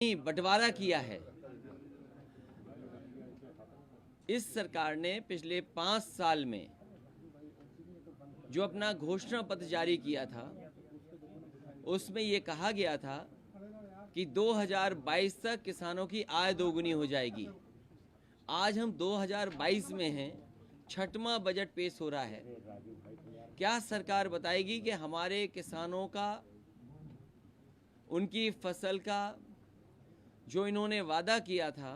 बंटवारा किया है। इस सरकार ने पिछले 5 साल में जो अपना घोषणा पत्र जारी किया था, उसमें ये कहा गया था कि 2022 तक किसानों की आय दोगुनी हो जाएगी। आज हम 2022 में हैं, 6वां बजट पेश हो रहा है। क्या सरकार बताएगी कि हमारे किसानों का, उनकी फसल का जो इन्होंने वादा किया था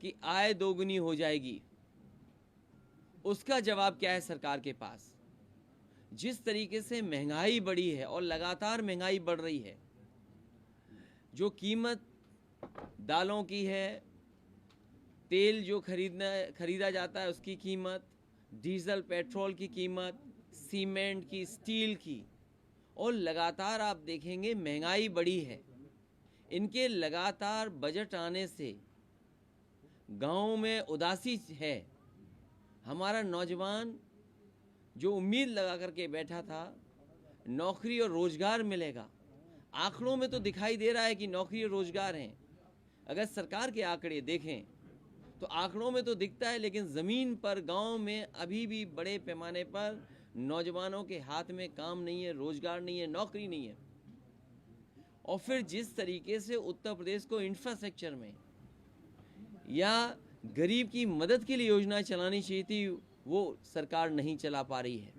कि आय दोगुनी हो जाएगी, उसका जवाब क्या है सरकार के पास? जिस तरीके से महंगाई बढ़ी है और लगातार महंगाई बढ़ रही है, जो कीमत दालों की है, तेल जो खरीदा जाता है उसकी कीमत, डीजल पेट्रोल की कीमत, सीमेंट की, स्टील की, और लगातार आप देखेंगे महंगाई बढ़ी है। इनके लगातार बजट आने से गांव में उदासी है। हमारा नौजवान जो उम्मीद लगा करके बैठा था नौकरी और रोजगार मिलेगा, आंकड़ों में तो दिखाई दे रहा है कि नौकरी और रोजगार हैं। अगर सरकार के आंकड़े देखें तो आंकड़ों में तो दिखता है, लेकिन ज़मीन पर गांव में अभी भी बड़े पैमाने पर नौजवानों के हाथ में काम नहीं है, रोजगार नहीं है, नौकरी नहीं है। और फिर जिस तरीके से उत्तर प्रदेश को इंफ्रास्ट्रक्चर में या गरीब की मदद के लिए योजना चलानी चाहिए थी, वो सरकार नहीं चला पा रही है।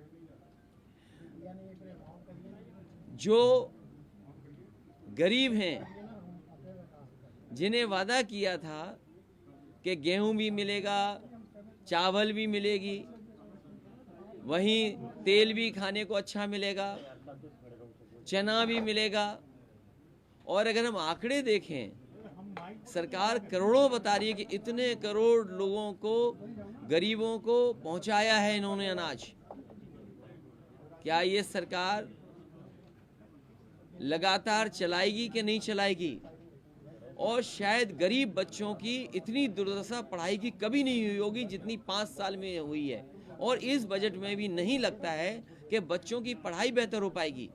जो गरीब हैं, जिन्हें वादा किया था कि गेहूं भी मिलेगा, चावल भी मिलेगी, वहीं तेल भी खाने को अच्छा मिलेगा, चना भी मिलेगा, और अगर हम आंकड़े देखें, सरकार करोड़ों बता रही है कि इतने करोड़ लोगों को, गरीबों को पहुंचाया है इन्होंने अनाज। क्या ये सरकार लगातार चलाएगी कि नहीं चलाएगी? और शायद गरीब बच्चों की इतनी दुर्दशा पढ़ाई की कभी नहीं हुई होगी जितनी 5 साल में हुई है, और इस बजट में भी नहीं लगता है कि बच्चों की पढ़ाई बेहतर हो पाएगी।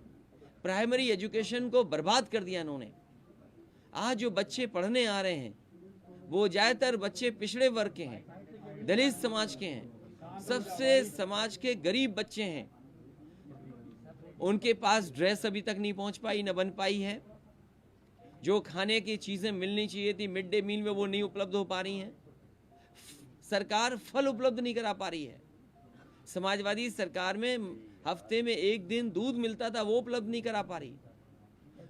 प्राइमरी एजुकेशन को बर्बाद कर दिया इन्होंने। आज जो बच्चे पढ़ने आ रहे हैं वो ज़्यादातर बच्चे पिछड़े वर्ग के हैं, दलित समाज के हैं, सबसे समाज के गरीब बच्चे हैं। उनके पास ड्रेस अभी तक नहीं पहुंच पाई, न बन पाई है। जो खाने की चीज़ें मिलनी चाहिए थी मिड डे मील में, वो नहीं उपलब्ध हो पा रही हैं। सरकार फल उपलब्ध नहीं करा पा रही है। समाजवादी सरकार में हफ्ते में 1 दिन दूध मिलता था, वो उपलब्ध नहीं करा पा रही।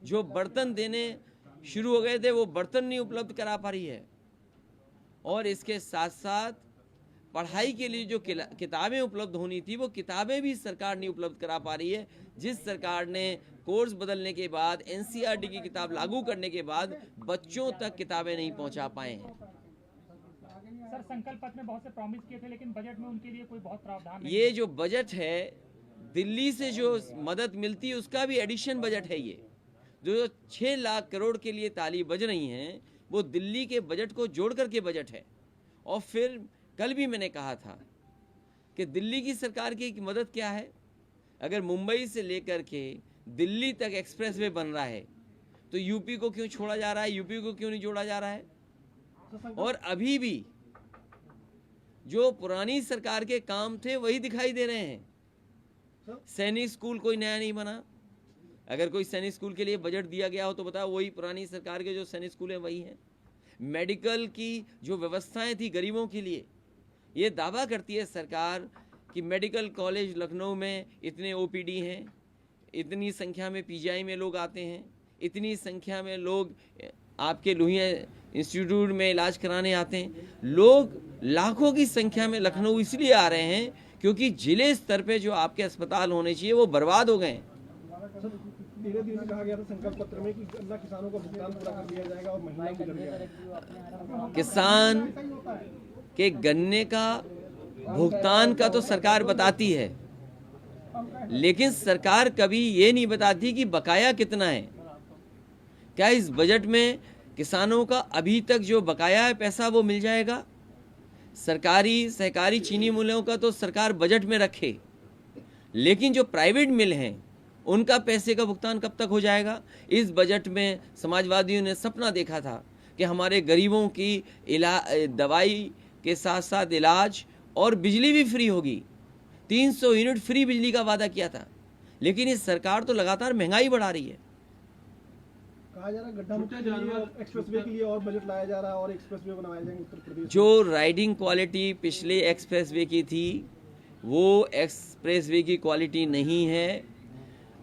जो बर्तन देने शुरू हो गए थे वो बर्तन नहीं उपलब्ध करा पा रही है। और इसके साथ साथ पढ़ाई के लिए जो किताबें उपलब्ध होनी थी वो किताबें भी सरकार नहीं उपलब्ध करा पा रही है। जिस सरकार ने कोर्स बदलने के बाद, एनसीईआरटी की किताब लागू करने के बाद बच्चों तक किताबें नहीं पहुंचा पाए हैं। सर, संकल्प पत्र में बहुत से प्रॉमिस किए थे, लेकिन बजट में उनके लिए कोई बहुत प्रावधान नहीं। ये जो बजट है, दिल्ली से जो मदद मिलती है उसका भी एडिशन बजट है। ये जो 6 लाख करोड़ के लिए ताली बज रही हैं, वो दिल्ली के बजट को जोड़ करके बजट है। और फिर कल भी मैंने कहा था कि दिल्ली की सरकार की मदद क्या है? अगर मुंबई से लेकर के दिल्ली तक एक्सप्रेसवे बन रहा है तो यूपी को क्यों छोड़ा जा रहा है, यूपी को क्यों नहीं जोड़ा जा रहा है? और अभी भी जो पुरानी सरकार के काम थे वही दिखाई दे रहे हैं। सैनिक स्कूल कोई नया नहीं बना। अगर कोई सैनिक स्कूल के लिए बजट दिया गया हो तो बताओ, वही पुरानी सरकार के जो सैनिक स्कूल हैं वही हैं। मेडिकल की जो व्यवस्थाएं थी गरीबों के लिए, ये दावा करती है सरकार कि मेडिकल कॉलेज लखनऊ में इतने ओपीडी हैं, इतनी संख्या में पीजीआई में लोग आते हैं, इतनी संख्या में लोग आपके लोहिया इंस्टीट्यूट में इलाज कराने आते हैं। लोग लाखों की संख्या में लखनऊ इसलिए आ रहे हैं क्योंकि जिले स्तर पे जो आपके अस्पताल होने चाहिए वो बर्बाद हो गए हैं। धीरे-धीरे कहा गया था संकल्प पत्र में कि गन्ना किसानों का भुगतान पूरा कर दिया जाएगा और महीना गुजर गया। किसान के गन्ने का भुगतान का तो सरकार बताती है, लेकिन सरकार कभी ये नहीं बताती कि बकाया कितना है। क्या इस बजट में किसानों का अभी तक जो बकाया है पैसा वो मिल जाएगा? सरकारी सहकारी चीनी मिलों का तो सरकार बजट में रखे, लेकिन जो प्राइवेट मिल हैं उनका पैसे का भुगतान कब तक हो जाएगा? इस बजट में समाजवादियों ने सपना देखा था कि हमारे गरीबों की दवाई के साथ साथ इलाज और बिजली भी फ्री होगी। 300 यूनिट फ्री बिजली का वादा किया था, लेकिन इस सरकार तो लगातार महंगाई बढ़ा रही है। कहा जा रहा है गड्ढा मुक्ति के लिए एक्सप्रेसवे के लिए और बजट लाया जा रहा है और एक्सप्रेसवे बनाए जाएंगे उत्तर प्रदेश। जो राइडिंग क्वालिटी पिछले एक्सप्रेसवे की थी वो एक्सप्रेसवे की क्वालिटी नहीं है।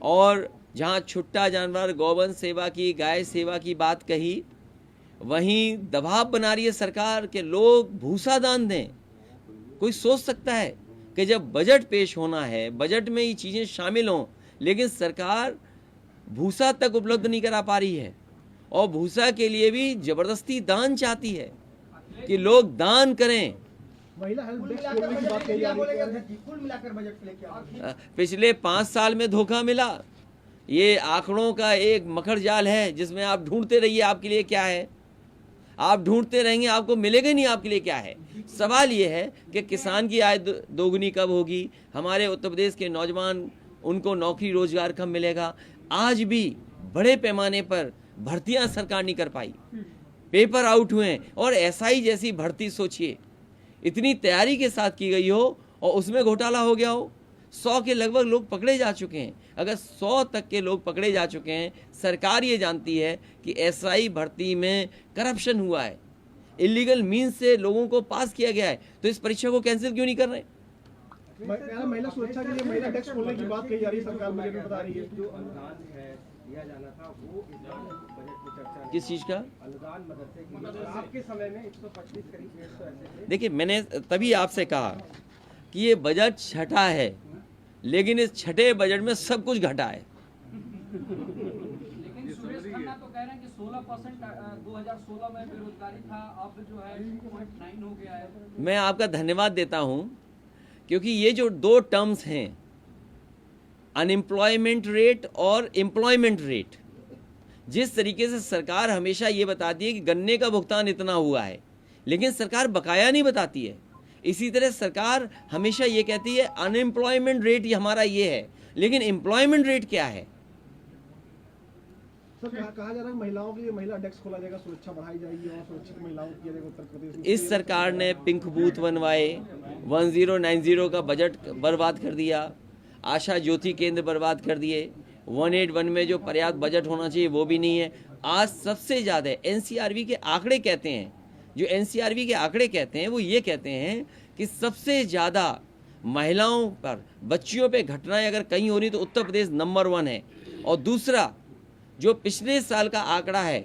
और जहां छुट्टा जानवर गौवंश सेवा की, गाय सेवा की बात कही, वहीं दबाव बना रही है सरकार के लोग भूसा दान दें। कोई सोच सकता है कि जब बजट पेश होना है, बजट में ये चीज़ें शामिल हों, लेकिन सरकार भूसा तक उपलब्ध नहीं करा पा रही है और भूसा के लिए भी जबरदस्ती दान चाहती है कि लोग दान करें। महिला हेल्प डेस्क खोलने की बात कही जा रही है, कुल मिलाकर बजट पे क्या पिछले 5 साल में धोखा मिला। ये आंकड़ों का एक मखर जाल है जिसमें आप ढूंढते रहिए आपके लिए क्या है, आप ढूंढते रहेंगे आपको मिलेगा ही नहीं आपके लिए क्या है। सवाल ये है कि किसान की आय दोगुनी कब होगी, हमारे उत्तर प्रदेश के नौजवान उनको नौकरी रोजगार कब मिलेगा। आज भी बड़े पैमाने पर भर्तियां सरकार नहीं कर पाई, पेपर आउट हुए हैं। और एसआई जैसी भर्ती सोचिए, इतनी तैयारी के साथ की गई हो और उसमें घोटाला हो गया हो। 100 के लगभग लोग पकड़े जा चुके हैं। अगर 100 तक के लोग पकड़े जा चुके हैं, सरकार ये जानती है कि एसआई भर्ती में करप्शन हुआ है, इलीगल मीन्स से लोगों को पास किया गया है, तो इस परीक्षा को कैंसिल क्यों नहीं कर रहे? महिला सुरक्षा के लिए महिला डेस्क खोलने की बात कही जा रही है, सरकार बजट में बता रही है। जो अनुदान है दिया जाना था वो इस बार बजट में चर्चा किस चीज़ का अनुदान मदरसे की आपके समय में 125 करीब 150 ऐसे थे। देखिए, मैंने तभी आपसे कहा कि ये बजट छठा है, लेकिन इस छठे बजट में सब कुछ घटा है। लेकिन सुरेश खन्ना तो कह रहे हैं कि 16% 2016 में बेरोजगारी था, अब जो है 2.9 हो गया है। मैं आपका धन्यवाद देता हूं, क्योंकि ये जो 2 टर्म्स हैं, अनएम्प्लॉयमेंट रेट और एम्प्लॉयमेंट रेट, जिस तरीके से सरकार हमेशा ये बताती है कि गन्ने का भुगतान इतना हुआ है, लेकिन सरकार बकाया नहीं बताती है। इसी तरह सरकार हमेशा ये कहती है अनएम्प्लॉयमेंट रेट हमारा ये है, लेकिन एम्प्लॉयमेंट रेट क्या है? सर कहा जा रहा है महिलाओं के लिए महिला डेस्क खोला जाएगा, सुरक्षा बढ़ाई जाएगी और सुरक्षित महिलाओं की जाएगा उत्तर प्रदेश में। इस सरकार ने पिंक बूथ बनवाए, 1090 का बजट बर्बाद कर दिया, आशा ज्योति केंद्र बर्बाद कर दिए, 181 में जो पर्याप्त बजट होना चाहिए वो भी नहीं है। आज सबसे ज़्यादा एनसीआरबी के आंकड़े कहते हैं, जो एनसीआरबी के आंकड़े कहते हैं वो ये कहते हैं कि सबसे ज़्यादा महिलाओं पर, बच्चियों पे घटनाएं अगर कहीं हो रही तो उत्तर प्रदेश नंबर 1 है। और दूसरा जो पिछले साल का आंकड़ा है,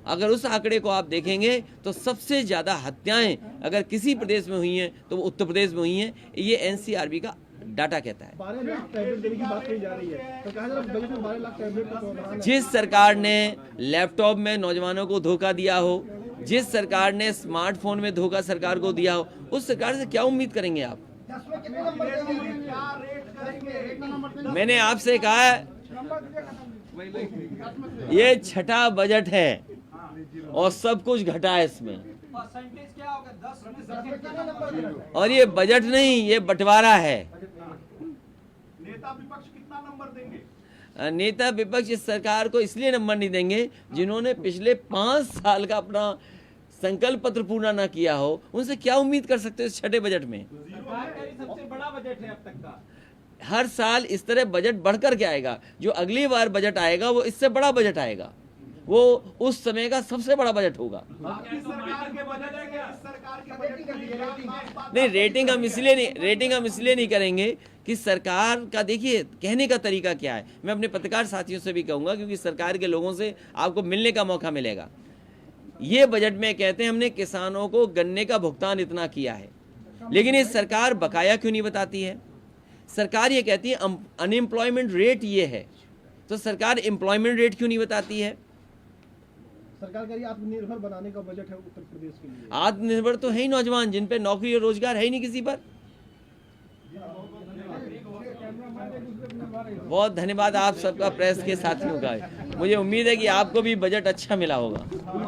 अगर उस आंकड़े को आप देखेंगे तो सबसे ज़्यादा हत्याएं अगर किसी प्रदेश में हुई हैं तो वो उत्तर प्रदेश में हुई हैं। ये एनसीआरबी का डाटा कहता है। 12 लाख टैबलेट देने की बात कही जा रही है, तो कहा जा रहा है बजट में 12 लाख टैबलेट का प्रावधान है। जिस सरकार ने लैपटॉप में नौजवानों को धोखा दिया हो, जिस सरकार ने स्मार्टफोन में धोखा सरकार को दिया हो, उस सरकार से क्या उम्मीद करेंगे आप? मैंने आपसे कहा ये छठा बजट है और सब कुछ घटा है इसमें। परसेंटेज क्या होगा? 10 और ये बजट नहीं, ये बंटवारा है। नेता विपक्ष कितना नंबर देंगे? नेता विपक्ष इस सरकार को इसलिए नंबर नहीं देंगे जिन्होंने पिछले 5 साल का अपना संकल्प पत्र पूरा ना किया हो। उनसे क्या उम्मीद कर सकते हो इस छठे बजट में? सबसे बड़ा बजट है अब तक का। हर साल इस तरह बजट बढ़कर के आएगा। जो अगली बार बजट आएगा वो इससे बड़ा बजट आएगा, वो उस समय का सबसे बड़ा बजट होगा। नहीं, रेटिंग हम इसलिए नहीं करेंगे कि सरकार का, देखिए कहने का तरीका क्या है। मैं अपने पत्रकार साथियों से भी कहूंगा, क्योंकि सरकार के लोगों से आपको मिलने का मौका मिलेगा। ये बजट में कहते हैं हमने किसानों को गन्ने का भुगतान इतना किया है, लेकिन ये सरकार बकाया क्यों नहीं बताती है? सरकार ये कहती है अनएम्प्लॉयमेंट रेट ये है, तो सरकार एम्प्लॉयमेंट रेट क्यों नहीं बताती है? सरकार का ये आत्मनिर्भर बनाने का बजट है उत्तर प्रदेश के लिए। आत्मनिर्भर तो है ही नौजवान, जिन पे नौकरी और रोजगार है ही नहीं किसी पर। बहुत धन्यवाद आप सबका, प्रेस के साथियों का। मुझे उम्मीद है कि आपको भी बजट अच्छा मिला होगा।